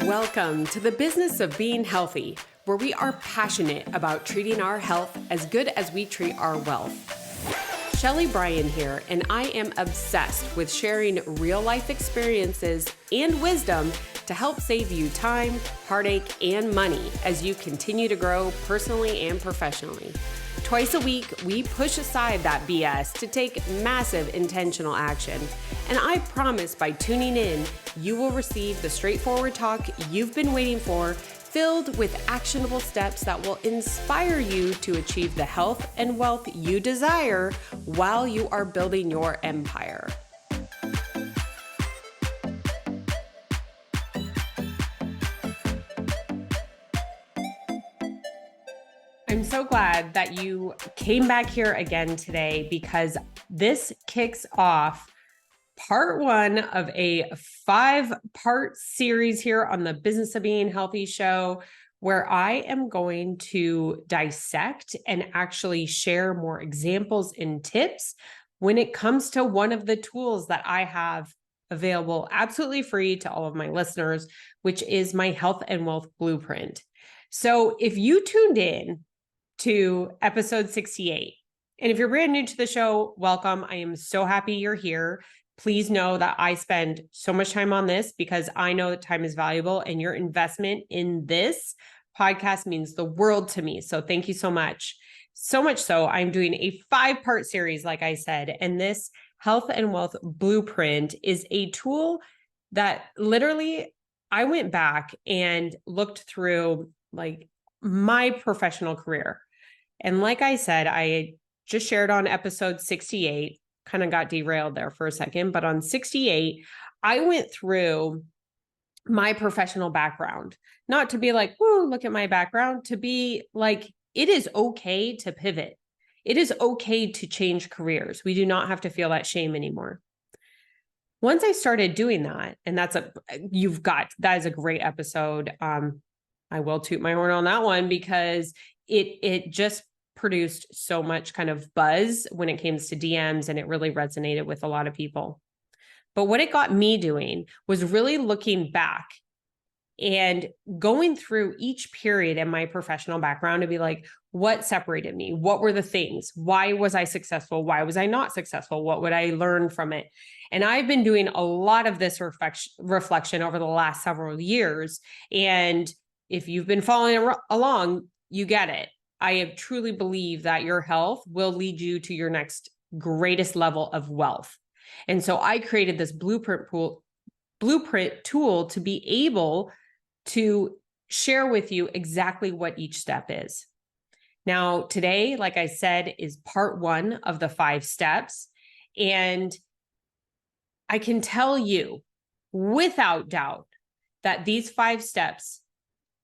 Welcome to the business of being healthy, where we are passionate about treating our health as good as we treat our wealth. Shelly Bryan here, and I am obsessed with sharing real life experiences and wisdom to help save you time, heartache, and money as you continue to grow personally and professionally. Twice a week, we push aside that BS to take massive intentional action. And I promise by tuning in, you will receive the straightforward talk you've been waiting for, filled with actionable steps that will inspire you to achieve the health and wealth you desire while you are building your empire. I'm so glad that you came back here again today, because this kicks off part one of a 5-part series here on the Business of Being Healthy show, where I am going to dissect and actually share more examples and tips when it comes to one of the tools that I have available absolutely free to all of my listeners, which is my Health and Wealth Blueprint. So if you tuned in to episode 68, and if you're brand new to the show, welcome. I am so happy you're here. Please know that I spend so much time on this because I know that time is valuable, and your investment in this podcast means the world to me. So thank you so much. So much so, I'm doing a 5-part series, like I said, and this Health and Wealth Blueprint is a tool that literally I went back and looked through like my professional career. And like I said, I just shared on episode 68, kind of got derailed there for a second, but on 68, I went through my professional background, not to be like, whoa, look at my background, to be like, it is okay to pivot. It is okay to change careers. We do not have to feel that shame anymore. Once I started doing that, and that is a great episode. I will toot my horn on that one because it just produced so much kind of buzz when it came to DMs, and it really resonated with a lot of people. But what it got me doing was really looking back and going through each period in my professional background to be like, what separated me? What were the things? Why was I successful? Why was I not successful? What would I learn from it? And I've been doing a lot of this reflection over the last several years. And if you've been following along, you get it. I truly believe that your health will lead you to your next greatest level of wealth. And so I created this blueprint tool to be able to share with you exactly what each step is. Now, today, like I said, is part 1 of the 5 steps. And I can tell you without doubt that these 5 steps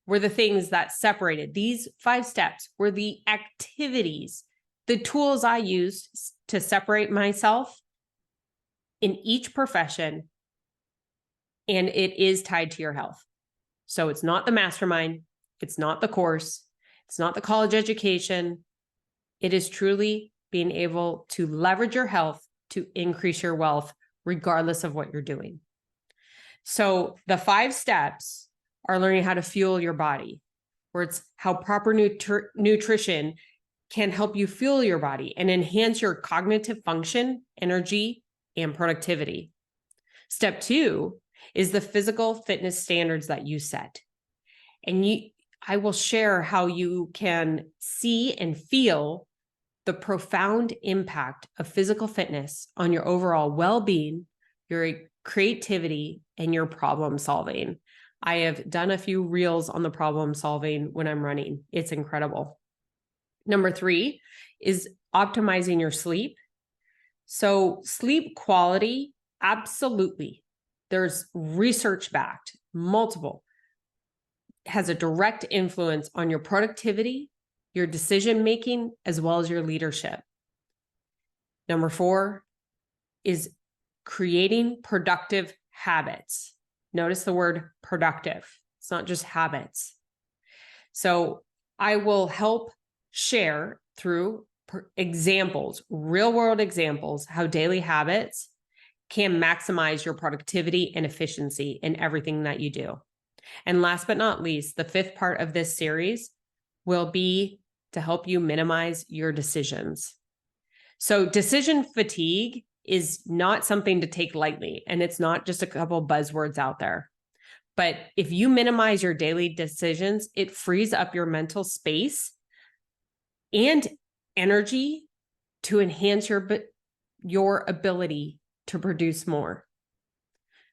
were the things that separated. These 5 steps were the activities, the tools I used to separate myself in each profession, and it is tied to your health. So it's not the mastermind, it's not the course, it's not the college education. It is truly being able to leverage your health to increase your wealth, regardless of what you're doing. So the 5 steps are learning how to fuel your body, where it's how proper nutrition can help you fuel your body and enhance your cognitive function, energy, and productivity. Step 2 is the physical fitness standards that you set. And I will share how you can see and feel the profound impact of physical fitness on your overall well-being, your creativity, and your problem solving. I have done a few reels on the problem solving when I'm running. It's incredible. Number 3 is optimizing your sleep. So sleep quality, absolutely. There's research backed, multiple, has a direct influence on your productivity, your decision-making, as well as your leadership. Number 4 is creating productive habits. Notice the word productive. It's not just habits. So I will help share through examples, real world examples, how daily habits can maximize your productivity and efficiency in everything that you do. And last but not least, the fifth part of this series will be to help you minimize your decisions. So decision fatigue is not something to take lightly, and it's not just a couple buzzwords out there. But if you minimize your daily decisions, it frees up your mental space and energy to enhance your ability to produce more.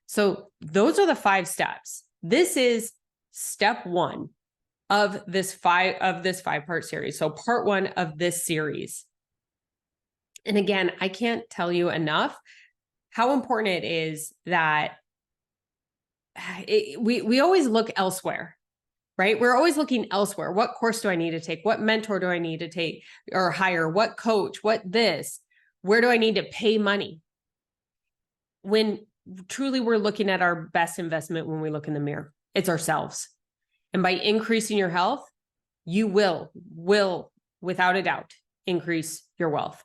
So those are the 5 steps. This is step 1 of this 5-part series. So part 1 of this series. And again, I can't tell you enough how important it is that we always look elsewhere, right? We're always looking elsewhere. What course do I need to take? What mentor do I need to take or hire? What coach? What this? Where do I need to pay money? When truly we're looking at our best investment when we look in the mirror, it's ourselves. And by increasing your health, you will, without a doubt, increase your wealth.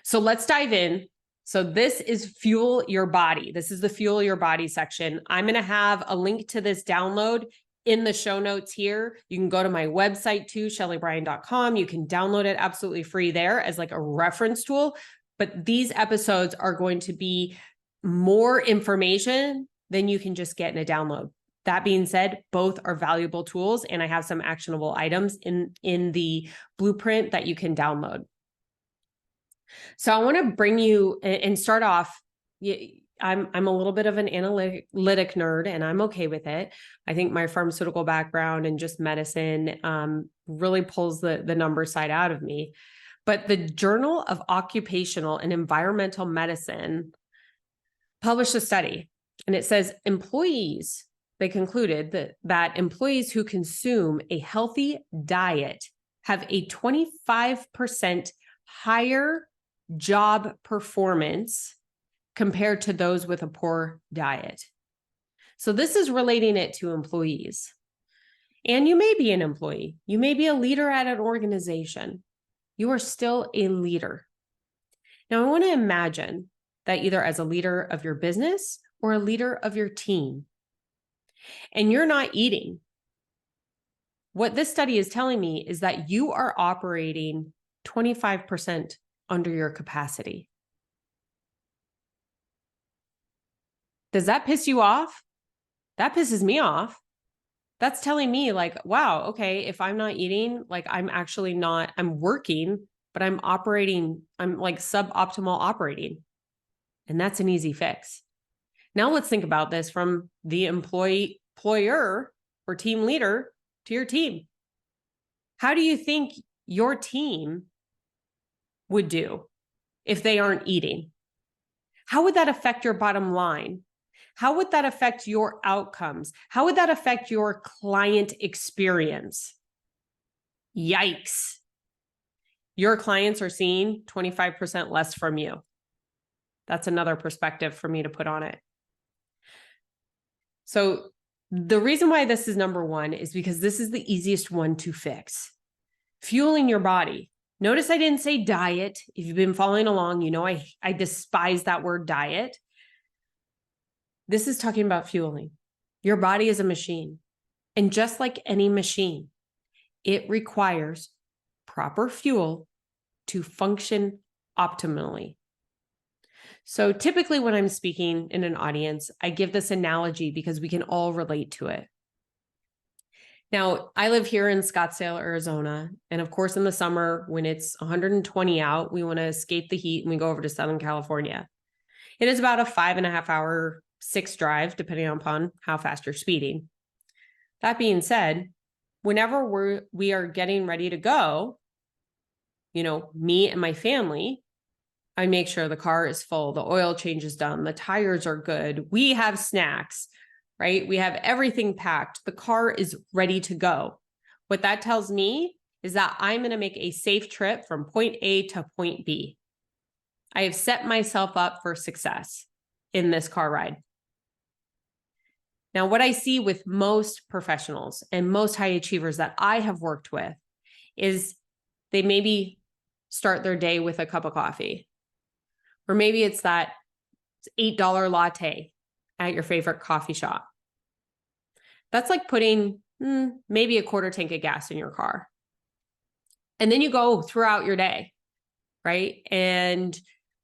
So let's dive in. So this is Fuel Your Body. This is the Fuel Your Body section. I'm going to have a link to this download in the show notes here. You can go to my website too, shellybryan.com. You can download it absolutely free there as like a reference tool. But these episodes are going to be more information than you can just get in a download. That being said, both are valuable tools, and I have some actionable items in the blueprint that you can download. So I want to bring you and start off. I'm a little bit of an analytic nerd, and I'm okay with it. I think my pharmaceutical background and just medicine really pulls the number side out of me. But the Journal of Occupational and Environmental Medicine published a study, and it says they concluded that employees who consume a healthy diet have a 25% higher job performance compared to those with a poor diet. So this is relating it to employees. And you may be an employee. You may be a leader at an organization. You are still a leader. Now, I want to imagine that either as a leader of your business or a leader of your team, and you're not eating. What this study is telling me is that you are operating 25% under your capacity. Does that piss you off? That pisses me off. That's telling me like, wow, okay, if I'm not eating, like I'm working, but I'm like suboptimal operating. And that's an easy fix. Now let's think about this from the employer or team leader to your team. How do you think your team would do if they aren't eating? How would that affect your bottom line? How would that affect your outcomes? How would that affect your client experience? Yikes. Your clients are seeing 25% less from you. That's another perspective for me to put on it. So the reason why this is number 1 is because this is the easiest one to fix. Fueling your body. Notice I didn't say diet. If you've been following along, you know I despise that word diet. This is talking about fueling. Your body is a machine. And just like any machine, it requires proper fuel to function optimally. So typically when I'm speaking in an audience, I give this analogy because we can all relate to it. Now, I live here in Scottsdale, Arizona. And of course, in the summer, when it's 120 out, we want to escape the heat and we go over to Southern California. It is about a 5.5 hour, 6 drive, depending upon how fast you're speeding. That being said, whenever we are getting ready to go, me and my family, I make sure the car is full, the oil change is done, the tires are good, we have snacks, right? We have everything packed. The car is ready to go. What that tells me is that I'm going to make a safe trip from point A to point B. I have set myself up for success in this car ride. Now, what I see with most professionals and most high achievers that I have worked with is they maybe start their day with a cup of coffee. Or maybe it's that $8 latte at your favorite coffee shop. That's like putting maybe a quarter tank of gas in your car. And then you go throughout your day, right? And,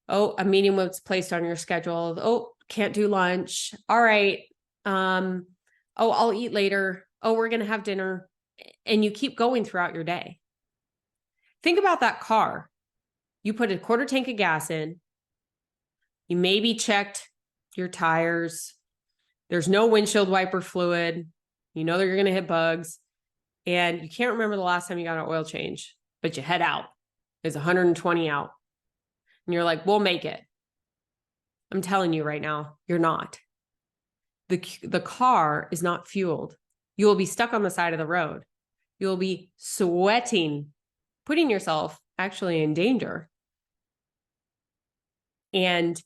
oh, a meeting was placed on your schedule. Oh, can't do lunch. All right. Oh, I'll eat later. Oh, we're going to have dinner. And you keep going throughout your day. Think about that car. You put a quarter tank of gas in. You maybe checked your tires. There's no windshield wiper fluid. You know that you're going to hit bugs. And you can't remember the last time you got an oil change, but you head out. It's 120 out. And you're like, we'll make it. I'm telling you right now, you're not. The car is not fueled. You will be stuck on the side of the road. You'll be sweating, putting yourself actually in danger. And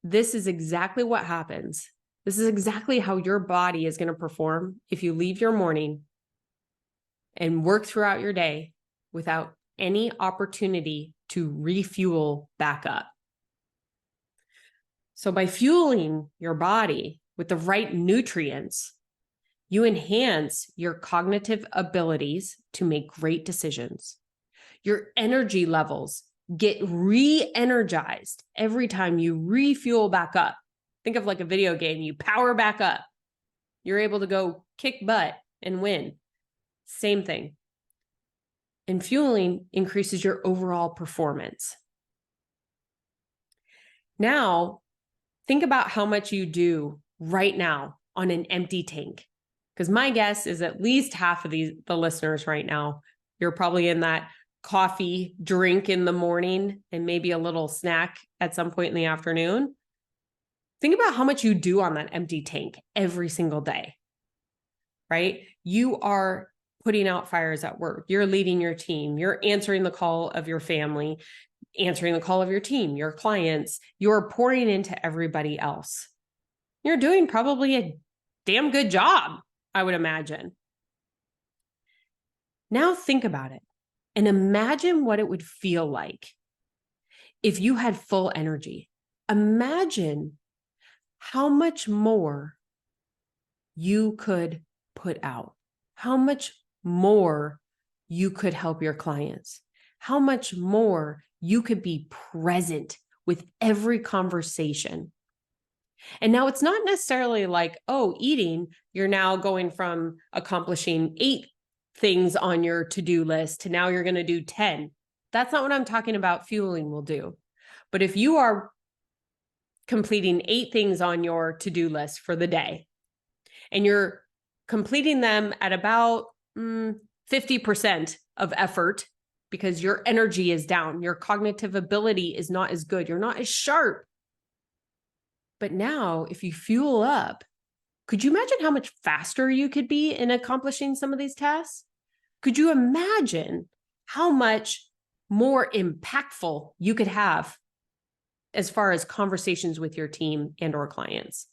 this is exactly what happens. This is exactly how your body is going to perform if you leave your morning and work throughout your day without any opportunity to refuel back up. So by fueling your body with the right nutrients, you enhance your cognitive abilities to make great decisions. Your energy levels get re-energized every time you refuel back up. Think of like a video game, you power back up. You're able to go kick butt and win. Same thing. And fueling increases your overall performance. Now, think about how much you do right now on an empty tank. Because my guess is at least half of the listeners right now, you're probably in that coffee drink in the morning and maybe a little snack at some point in the afternoon. Think about how much you do on that empty tank every single day, right? You are putting out fires at work. You're leading your team. You're answering the call of your family, answering the call of your team, your clients. You're pouring into everybody else. You're doing probably a damn good job, I would imagine. Now think about it and imagine what it would feel like if you had full energy. Imagine how much more you could put out, how much more you could help your clients, how much more you could be present with every conversation. And now it's not necessarily like, oh, eating, you're now going from accomplishing 8 things on your to-do list to now you're going to do 10. That's not what I'm talking about fueling will do. But if you are completing 8 things on your to-do list for the day, and you're completing them at about 50% of effort because your energy is down, your cognitive ability is not as good, you're not as sharp. But now, if you fuel up, could you imagine how much faster you could be in accomplishing some of these tasks? Could you imagine how much more impactful you could have as far as conversations with your team and or clients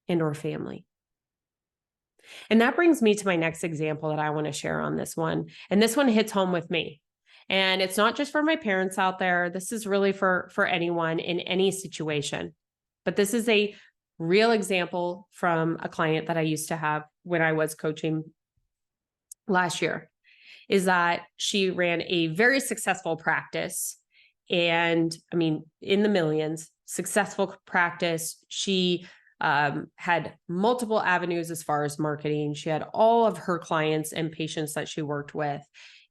and or family? And that brings me to my next example that I want to share on this one. And this one hits home with me. And it's not just for my parents out there. This is really for anyone in any situation. But this is a real example from a client that I used to have when I was coaching last year, is that she ran a very successful practice. And I mean, in the millions, successful practice. She had multiple avenues as far as marketing. She had all of her clients and patients that she worked with.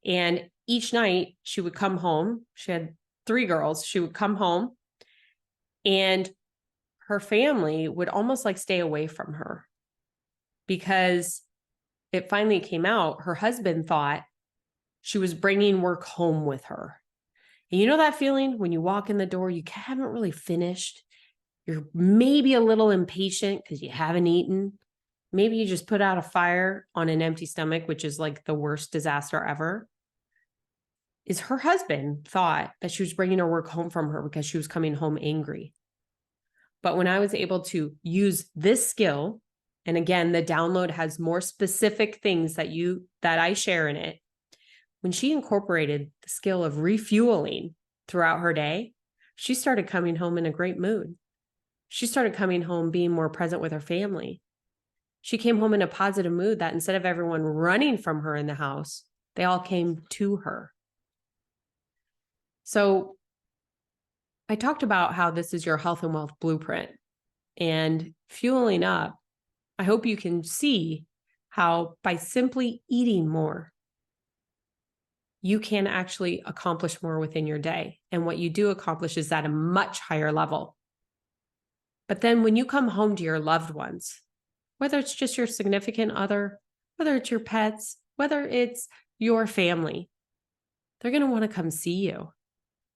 And each night she would come home. She had 3 girls. She would come home and her family would almost like stay away from her because it finally came out. Her husband thought she was bringing work home with her. And you know that feeling when you walk in the door, you haven't really finished. You're maybe a little impatient because you haven't eaten. Maybe you just put out a fire on an empty stomach, which is like the worst disaster ever. Is her husband thought that she was bringing her work home from her because she was coming home angry. But when I was able to use this skill, and again, the download has more specific things that I share in it. When she incorporated the skill of refueling throughout her day, she started coming home in a great mood. She started coming home being more present with her family. She came home in a positive mood that instead of everyone running from her in the house, they all came to her. So I talked about how this is your health and wealth blueprint, and fueling up. I hope you can see how by simply eating more, you can actually accomplish more within your day. And what you do accomplish is at a much higher level. But then when you come home to your loved ones, whether it's just your significant other, whether it's your pets, whether it's your family, they're going to want to come see you.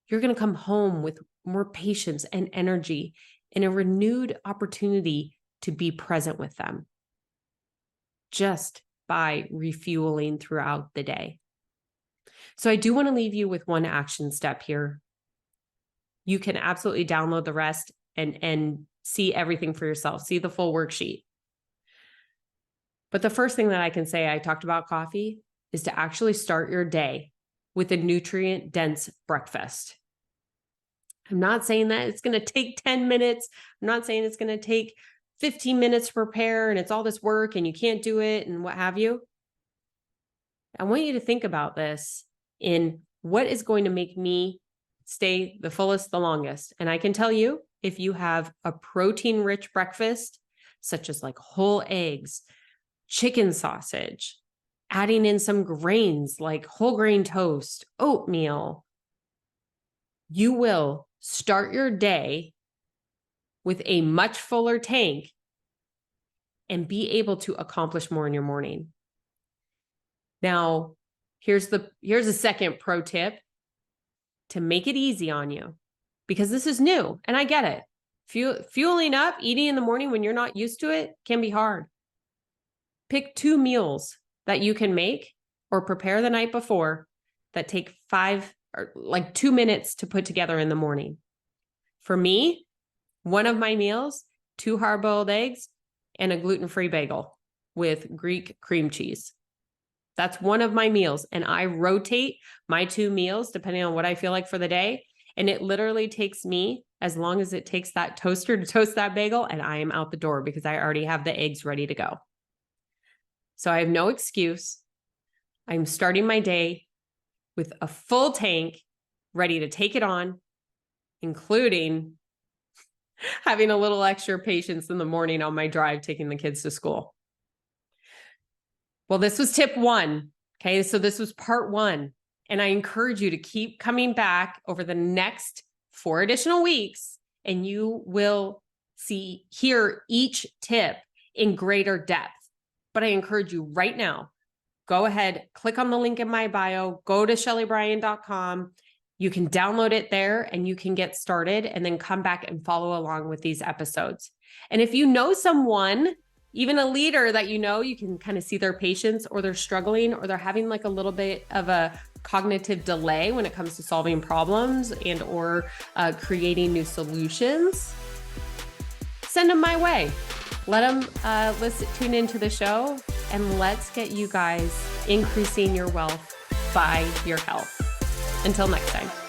You're going to come home with more patience and energy and a renewed opportunity to be present with them just by refueling throughout the day. So I do want to leave you with one action step here. You can absolutely download the rest and see everything for yourself, see the full worksheet. But the first thing that I can say, I talked about coffee, is to actually start your day with a nutrient-dense breakfast. I'm not saying that it's going to take 10 minutes. I'm not saying it's going to take 15 minutes to prepare and it's all this work and you can't do it and what have you. I want you to think about this in what is going to make me stay the fullest, the longest. And I can tell you, if you have a protein-rich breakfast, such as like whole eggs, chicken sausage, adding in some grains like whole grain toast, oatmeal, you will start your day with a much fuller tank and be able to accomplish more in your morning. Now, here's a second pro tip to make it easy on you, because this is new and I get it. Fueling up, eating in the morning when you're not used to it can be hard. Pick 2 meals that you can make or prepare the night before that take 2 minutes to put together in the morning. For me, one of my meals, 2 hard-boiled eggs and a gluten-free bagel with Greek cream cheese. That's one of my meals. And I rotate my 2 meals depending on what I feel like for the day. And it literally takes me as long as it takes that toaster to toast that bagel, and I am out the door because I already have the eggs ready to go. So I have no excuse. I'm starting my day with a full tank ready to take it on, including having a little extra patience in the morning on my drive, taking the kids to school. Well, this was tip 1. Okay. So this was part 1. And I encourage you to keep coming back over the next 4 additional weeks, and you will hear each tip in greater depth. But I encourage you right now, go ahead, click on the link in my bio, go to ShellyBryan.com. You can download it there and you can get started, and then come back and follow along with these episodes. And if you know someone, even a leader that you can kind of see their patience, or they're struggling, or they're having like a little bit of a cognitive delay when it comes to solving problems and or creating new solutions, send them my way. Let them tune into the show, and let's get you guys increasing your wealth by your health. Until next time.